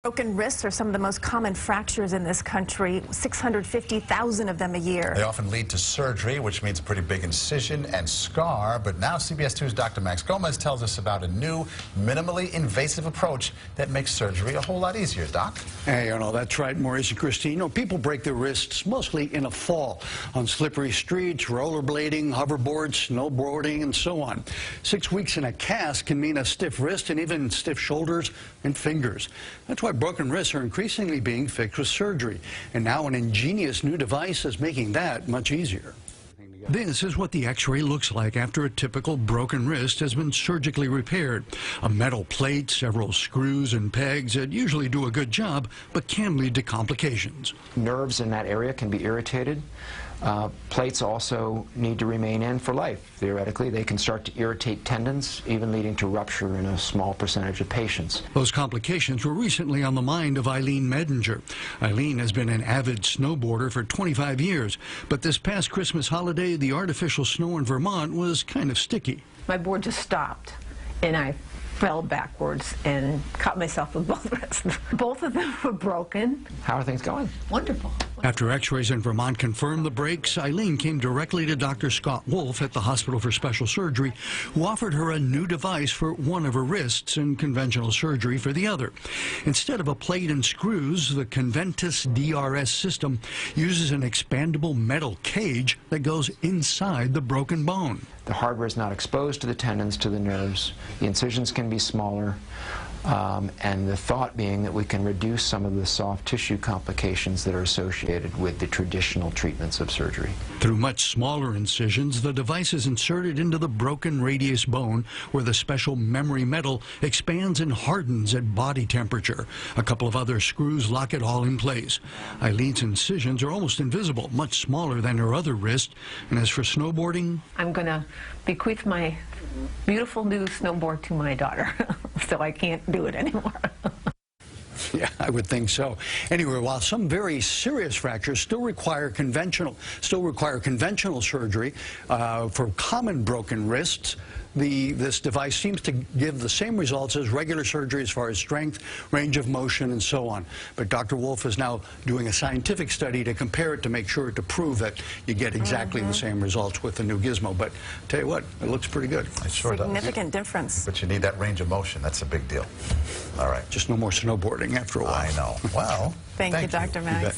Broken wrists are some of the most common fractures in this country, 650,000 of them a year. They often lead to surgery, which means a pretty big incision and scar. But now CBS 2's Dr. Max Gomez tells us about a new, minimally invasive approach that makes surgery a whole lot easier. Doc? Hey, that's right, Maurice and Christine. People break their wrists mostly in a fall on slippery streets, rollerblading, hoverboards, snowboarding, and so on. 6 weeks in a cast can mean a stiff wrist and even stiff shoulders and fingers. That's why broken wrists are increasingly being fixed with surgery. And now an ingenious new device is making that much easier. This is what the x-ray looks like after a typical broken wrist has been surgically repaired. A metal plate, several screws and pegs that usually do a good job, but can lead to complications. Nerves in that area can be irritated. Plates also need to remain in for life. Theoretically, they can start to irritate tendons, even leading to rupture in a small percentage of patients. Those complications were recently on the mind of Eileen Medinger. Eileen has been an avid snowboarder for 25 years, but this past Christmas holiday, the artificial snow in Vermont was kind of sticky. My board just stopped, and I fell backwards and cut myself with both wrists. Both of them were broken. How are things going? Wonderful. After x-rays in Vermont confirmed the breaks, Eileen came directly to Dr. Scott Wolf at the Hospital for Special Surgery, who offered her a new device for one of her wrists and conventional surgery for the other. Instead of a plate and screws, the Conventus DRS system uses an expandable metal cage that goes inside the broken bone. The hardware is not exposed to the tendons, to the nerves. The incisions can be smaller. And the thought being that we can reduce some of the soft tissue complications that are associated with the traditional treatments of surgery. Through much smaller incisions, the device is inserted into the broken radius bone, where the special memory metal expands and hardens at body temperature. A couple of other screws lock it all in place. Eileen's incisions are almost invisible, much smaller than her other wrist. And as for snowboarding, I'm going to bequeath my beautiful new snowboard to my daughter, so I can't do it anymore. Yeah, I would think so. Anyway, while some very serious fractures still require conventional surgery for common broken wrists, this device seems to give the same results as regular surgery as far as strength, range of motion, and so on. But Dr. Wolf is now doing a scientific study to compare it to make sure to prove that you get exactly the same results with the new gizmo. But tell you what, it looks pretty good. It sure does. Significant difference. But you need that range of motion. That's a big deal. All right. Just no more snowboarding after a while. I know. Well, thank you, Dr. Max.